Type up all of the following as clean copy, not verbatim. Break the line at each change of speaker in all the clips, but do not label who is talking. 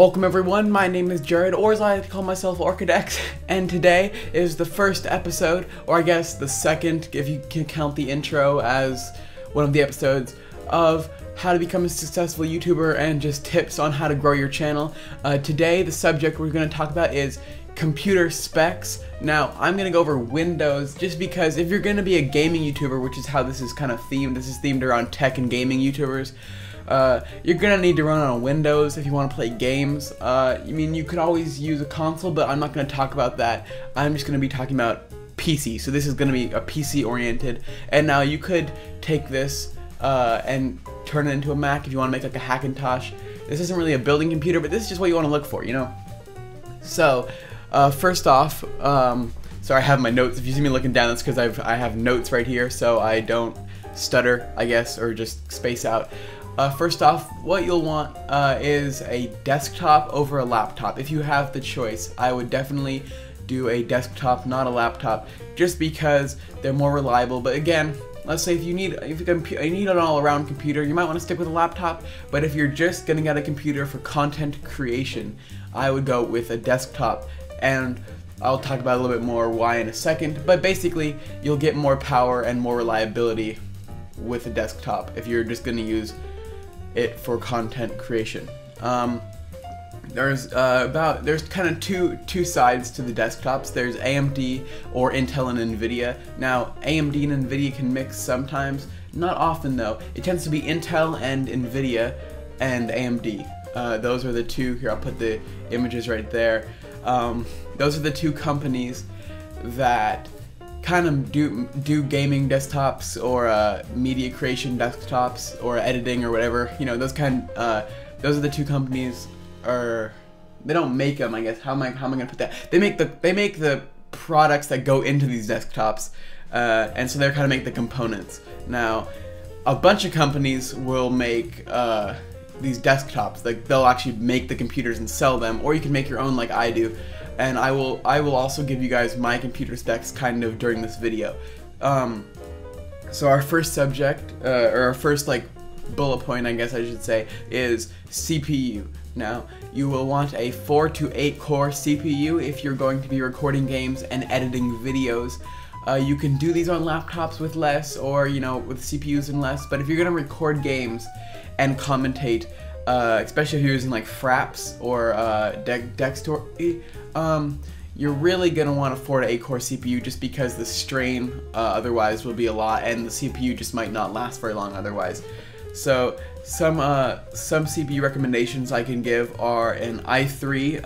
Welcome everyone, my name is Jared, or as I like to call myself, Orcadex, and today is the first episode, or I guess the second, if you can count the intro as one of the episodes, of how to become a successful YouTuber and just tips on how to grow your channel. Today, the subject we're going to talk about is computer specs. Now, I'm going to go over Windows just because if you're going to be a gaming YouTuber, which is how this is kind of themed, this is themed around tech and gaming YouTubers, you're gonna need to run on Windows if you want to play games. I mean, you could always use a console, but I'm not going to talk about that. I'm just going to be talking about PC. So this is going to be a PC oriented. And now you could take this and turn it into a Mac if you want to make like a Hackintosh. This isn't really a building computer, but this is just what you want to look for, you know? So, first off, sorry, I have my notes. If you see me looking down, that's because I have notes right here, so I don't stutter, I guess, or just space out. First off, what you'll want is a desktop over a laptop. If you have the choice, I would definitely do a desktop, not a laptop, just because they're more reliable. But again, let's say if you need an all-around computer, you might want to stick with a laptop. But if you're just gonna get a computer for content creation, I would go with a desktop. And I'll talk about a little bit more why in a second. But basically, you'll get more power and more reliability with a desktop if you're just gonna use it for content creation. There's kind of two sides to the desktops. There's AMD or Intel and Nvidia. Now AMD and Nvidia can mix sometimes, not often though. It tends to be Intel and Nvidia and AMD. Those are the two. Here, I'll put the images right there. Those are the two companies that kind of do gaming desktops or media creation desktops or editing or whatever, you know, those are the two companies. Or they don't make them, I guess. How am I gonna put that? They make the products that go into these desktops, and so they're kind of make the components. Now, a bunch of companies will make these desktops. Like they'll actually make the computers and sell them, or you can make your own like I do. And I will also give you guys my computer specs kind of during this video. So our first subject, or our first like bullet point, I guess I should say, is CPU. Now, you will want a 4 to 8 core CPU if you're going to be recording games and editing videos. You can do these on laptops with less, or you know, with CPUs and less. But if you're gonna record games and commentate, especially if you're using like Fraps or Dextor, you're really gonna want a 4 to 8 core CPU just because the strain otherwise will be a lot, and the CPU just might not last very long otherwise. So some CPU recommendations I can give are an i3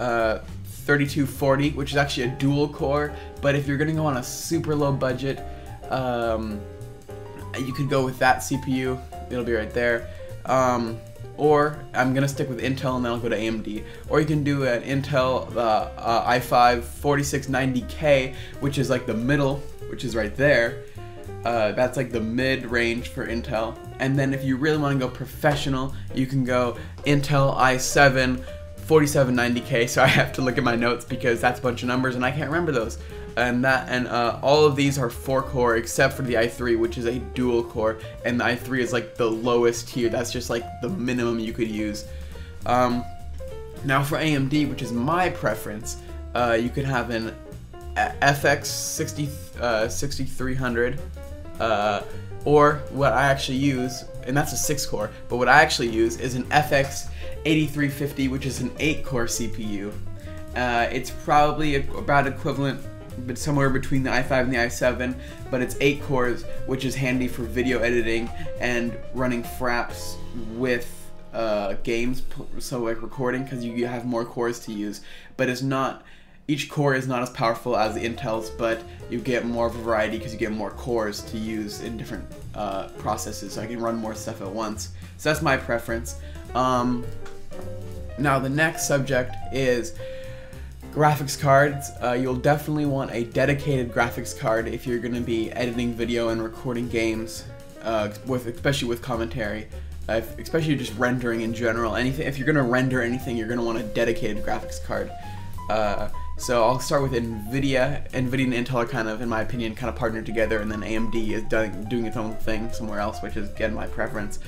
3240, which is actually a dual core. But if you're gonna go on a super low budget, you could go with that CPU. It'll be right there. Or I'm gonna stick with Intel and then I'll go to AMD. Or you can do an Intel i5 4690K, which is like the middle, which is right there. That's like the mid-range for Intel. And then if you really want to go professional, you can go Intel i7 4790K. So I have to look at my notes because that's a bunch of numbers and I can't remember those. And all of these are 4-core except for the i3, which is a dual core, and the i3 is like the lowest tier. That's just like the minimum you could use. Now for AMD, which is my preference, you could have an FX 6300, or what I actually use, and that's a 6-core, but what I actually use is an FX 8350, which is an 8-core CPU. It's probably about equivalent, but somewhere between the i5 and the i7, but it's 8 cores, which is handy for video editing and running Fraps with games, so like recording, because you have more cores to use. But it's not, each core is not as powerful as the Intel's, but you get more of a variety because you get more cores to use in different processes, so I can run more stuff at once. So that's my preference. Now the next subject is graphics cards. You'll definitely want a dedicated graphics card if you're going to be editing video and recording games, especially with commentary, especially just rendering in general. If you're going to render anything, you're going to want a dedicated graphics card. So I'll start with NVIDIA. NVIDIA and Intel are kind of, in my opinion, kind of partnered together, and then AMD is doing its own thing somewhere else, which is, again, my preference.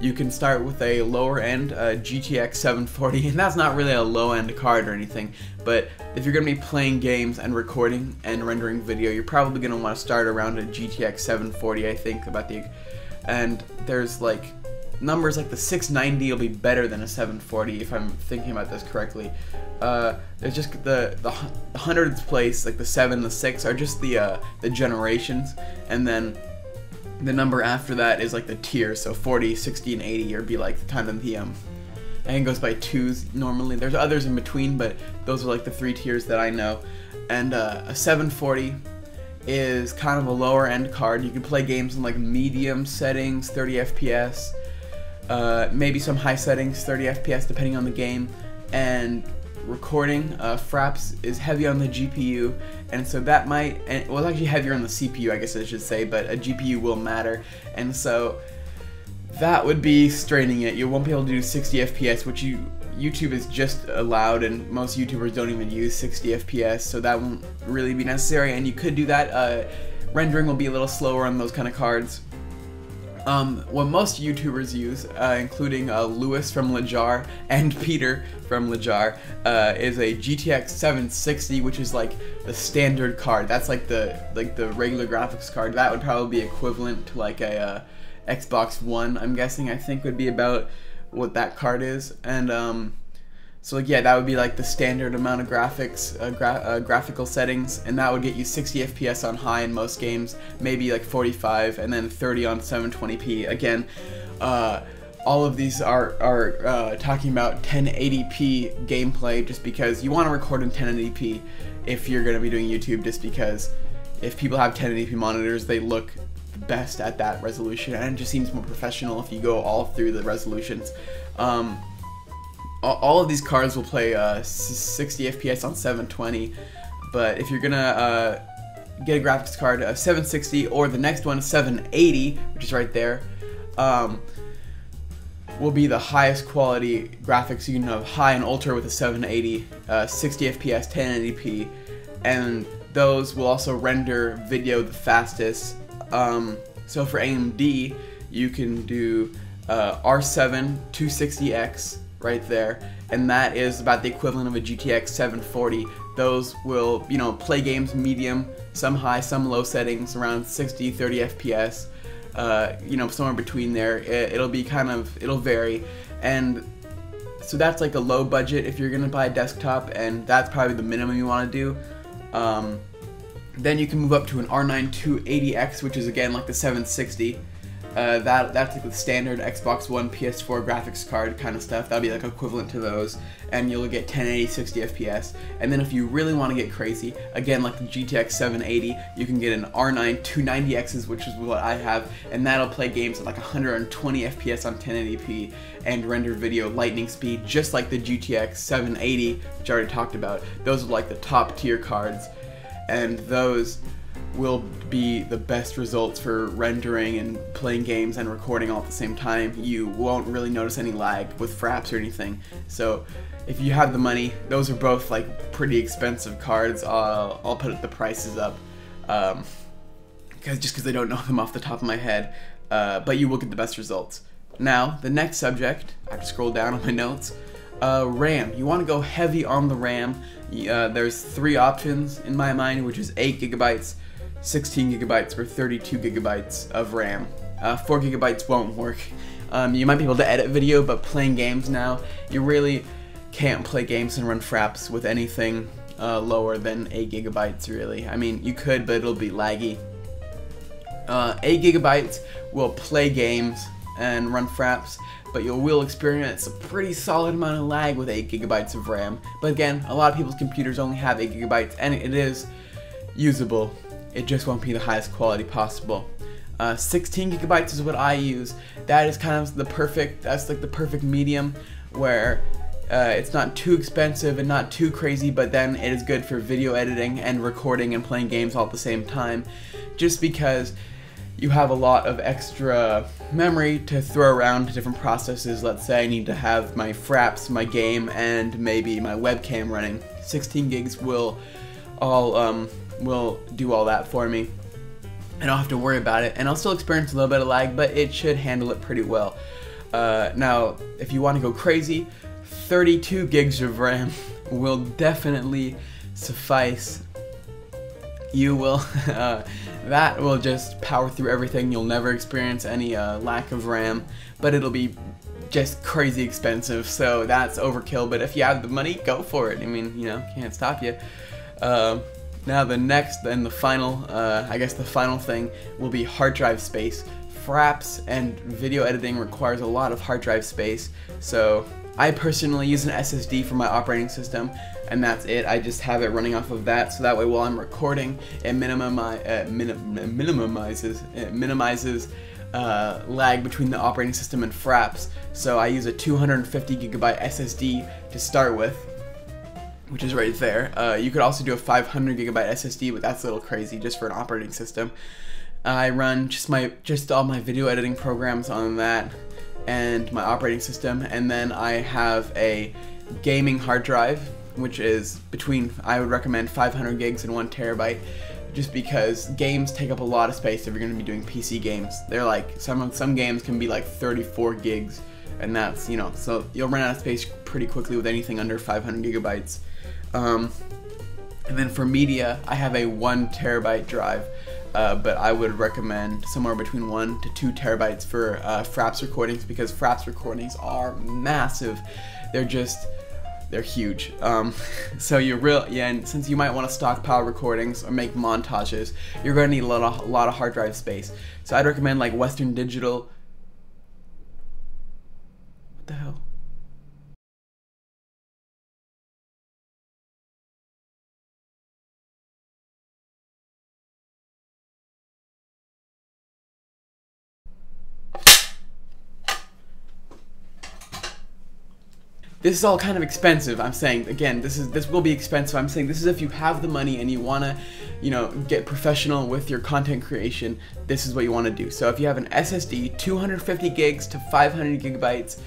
You can start with a lower end GTX 740, and that's not really a low end card or anything, but if you're going to be playing games and recording and rendering video, you're probably going to want to start around a GTX 740, I think, and there's like numbers like the 690 will be better than a 740 if I'm thinking about this correctly. There's just the hundreds place, like the 7, the 6 are just the generations, and then the number after that is like the tiers, so 40, 60, and 80 or be like kind of the I think it goes by 2s normally. There's others in between, but those are like the 3 tiers that I know. And a 740 is kind of a lower end card. You can play games in like medium settings, 30 FPS, maybe some high settings, 30 FPS depending on the game, and recording, Fraps is heavy on the GPU, and so that might, and well, it's actually heavier on the CPU, I guess I should say, but a GPU will matter, and so that would be straining it. You won't be able to do 60 FPS, which YouTube is just allowed, and most YouTubers don't even use 60 FPS, so that won't really be necessary, and you could do that. Rendering will be a little slower on those kind of cards. What most YouTubers use, including Lewis from Lejar and Peter from Lejar, is a GTX 760, which is like the standard card. That's like the regular graphics card. That would probably be equivalent to like a Xbox One, I'm guessing. I think would be about what that card is, and so like, yeah, that would be like the standard amount of graphics, graphical settings, and that would get you 60 FPS on high in most games, maybe like 45, and then 30 on 720p. Again, all of these are talking about 1080p gameplay, just because you want to record in 1080p if you're going to be doing YouTube, just because if people have 1080p monitors, they look best at that resolution, and it just seems more professional if you go all through the resolutions. All of these cards will play 60 FPS on 720, but if you're gonna get a graphics card, 760 or the next one, 780, which is right there, will be the highest quality graphics. You can have high and ultra with a 780, 60 FPS, 1080p, and those will also render video the fastest. So for AMD, you can do R7 260X right there, and that is about the equivalent of a GTX 740. Those will, you know, play games medium, some high, some low settings, around 60, 30 FPS, you know, somewhere between there. It'll be kind of, it'll vary, and so that's like a low budget if you're gonna buy a desktop, and that's probably the minimum you want to do. Then you can move up to an R9 280X, which is again like the 760. That's like the standard Xbox One, PS4 graphics card kind of stuff. That'll be like equivalent to those, and you'll get 1080, 60 FPS. And then if you really want to get crazy, again like the GTX 780, you can get an R9 290Xs, which is what I have, and that'll play games at like 120 FPS on 1080p and render video lightning speed, just like the GTX 780, which I already talked about. Those are like the top tier cards, and those will be the best results for rendering and playing games and recording all at the same time. You won't really notice any lag with fraps or anything. So if you have the money, those are both like pretty expensive cards. I'll put the prices up because I don't know them off the top of my head, but you will get the best results. Now the next subject, I have to scroll down on my notes. RAM. You want to go heavy on the RAM. There's 3 options in my mind, which is 8 gigabytes, 16 gigabytes, or 32 gigabytes of RAM. 4 gigabytes won't work. You might be able to edit video, but playing games now, you really can't play games and run fraps with anything lower than 8 gigabytes, really. I mean, you could, but it'll be laggy. 8 gigabytes will play games and run fraps, but you will experience a pretty solid amount of lag with 8 gigabytes of RAM. But again, a lot of people's computers only have 8 gigabytes, and it is usable. It just won't be the highest quality possible. 16 gigabytes is what I use. That is kind of the perfect, that's like the perfect medium, where it's not too expensive and not too crazy, but then it is good for video editing and recording and playing games all at the same time, just because you have a lot of extra memory to throw around to different processes. Let's say I need to have my fraps, my game, and maybe my webcam running. 16 gigs will do all that for me. I don't have to worry about it, and I'll still experience a little bit of lag, but it should handle it pretty well. Now, if you want to go crazy, 32 gigs of RAM will definitely suffice. You will, that will just power through everything. You'll never experience any lack of RAM, but it'll be just crazy expensive, so that's overkill. But if you have the money, go for it. I mean, you know, can't stop you. Now the next and the final, I guess the final thing will be hard drive space. Fraps and video editing requires a lot of hard drive space, so I personally use an SSD for my operating system, and that's it. I just have it running off of that, so that way while I'm recording, it minimizes lag between the operating system and fraps. So I use a 250 gigabyte SSD to start with, which is right there. You could also do a 500 gigabyte SSD, but that's a little crazy just for an operating system. I run just all my video editing programs on that and my operating system, and then I have a gaming hard drive, which is between, I would recommend 500 gigs and 1 terabyte, just because games take up a lot of space if you're going to be doing PC games. They're like, some games can be like 34 gigs, and that's, you know, so you'll run out of space pretty quickly with anything under 500 gigabytes. And then for media, I have a 1 terabyte drive. But I would recommend somewhere between 1 to 2 terabytes for Fraps recordings, because Fraps recordings are massive. They're huge. So and since you might want to stockpile recordings or make montages, you're going to need a lot of hard drive space. So I'd recommend like Western Digital. What the hell? This is all kind of expensive. I'm saying, again, this will be expensive. I'm saying this is if you have the money and you want to, you know, get professional with your content creation, this is what you want to do. So if you have an SSD, 250 gigs to 500 gigabytes,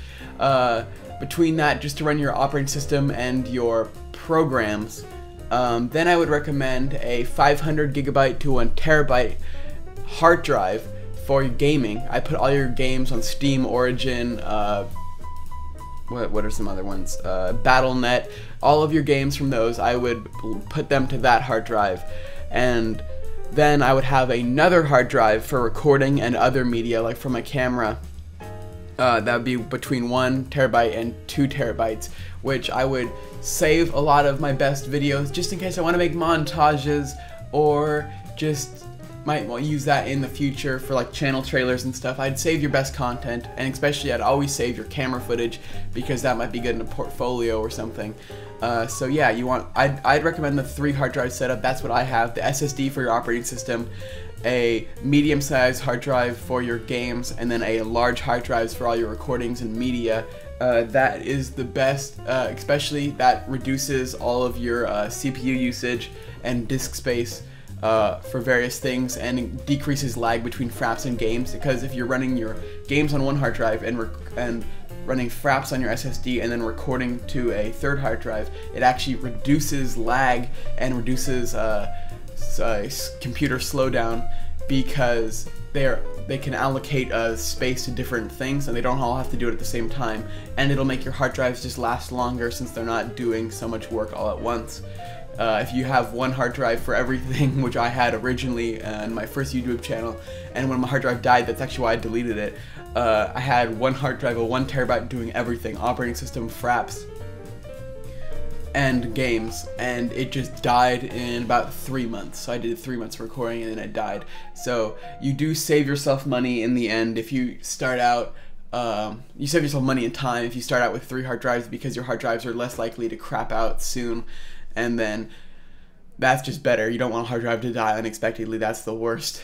between that just to run your operating system and your programs, then I would recommend a 500 gigabyte to 1 terabyte hard drive for your gaming. I put all your games on Steam, Origin, what are some other ones? Battle.net, all of your games from those, I would put them to that hard drive. And then I would have another hard drive for recording and other media, like for my camera. That would be between 1 terabyte and 2 terabytes, which I would save a lot of my best videos just in case I want to make montages, or just might use that in the future for like channel trailers and stuff. I'd save your best content, and especially I'd always save your camera footage, because that might be good in a portfolio or something. So yeah, I'd recommend the 3 hard drive setup. That's what I have: the SSD for your operating system, a medium-sized hard drive for your games, and then a large hard drives for all your recordings and media. That is the best, especially that reduces all of your CPU usage and disk space for various things, and it decreases lag between fraps and games, because if you're running your games on one hard drive and running fraps on your SSD and then recording to a third hard drive, it actually reduces lag and reduces computer slowdown, because they can allocate space to different things, and they don't all have to do it at the same time, and it'll make your hard drives just last longer since they're not doing so much work all at once. If you have one hard drive for everything, which I had originally in my first YouTube channel, and when my hard drive died, that's actually why I deleted it. I had one hard drive of 1 terabyte doing everything: operating system, fraps, and games, and it just died in about 3 months. So I did 3 months of recording and then it died. So you do save yourself money in the end if you start out. You save yourself money and time if you start out with 3 hard drives, because your hard drives are less likely to crap out soon, and then that's just better. You don't want a hard drive to die unexpectedly. That's the worst.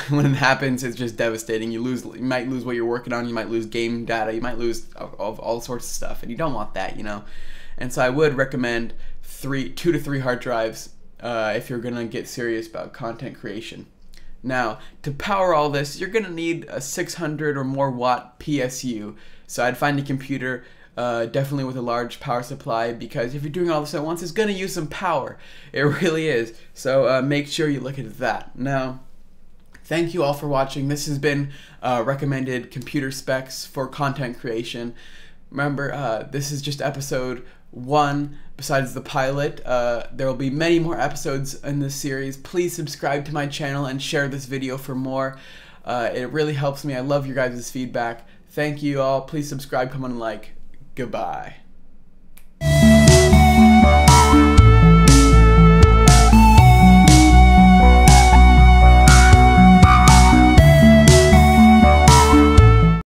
When it happens, it's just devastating. You might lose what you're working on. You might lose game data. You might lose all sorts of stuff, and you don't want that, you know. And so I would recommend 2 to 3 hard drives if you're gonna get serious about content creation. Now, to power all this, you're gonna need a 600 or more watt PSU. So I'd find a computer definitely with a large power supply, because if you're doing all this at once, it's going to use some power. It really is. So make sure you look at that. Now, thank you all for watching. This has been recommended computer specs for content creation. Remember, this is just episode 1. Besides the pilot, there will be many more episodes in this series. Please subscribe to my channel and share this video for more. It really helps me. I love your guys' feedback. Thank you all. Please subscribe, comment, and like. Goodbye.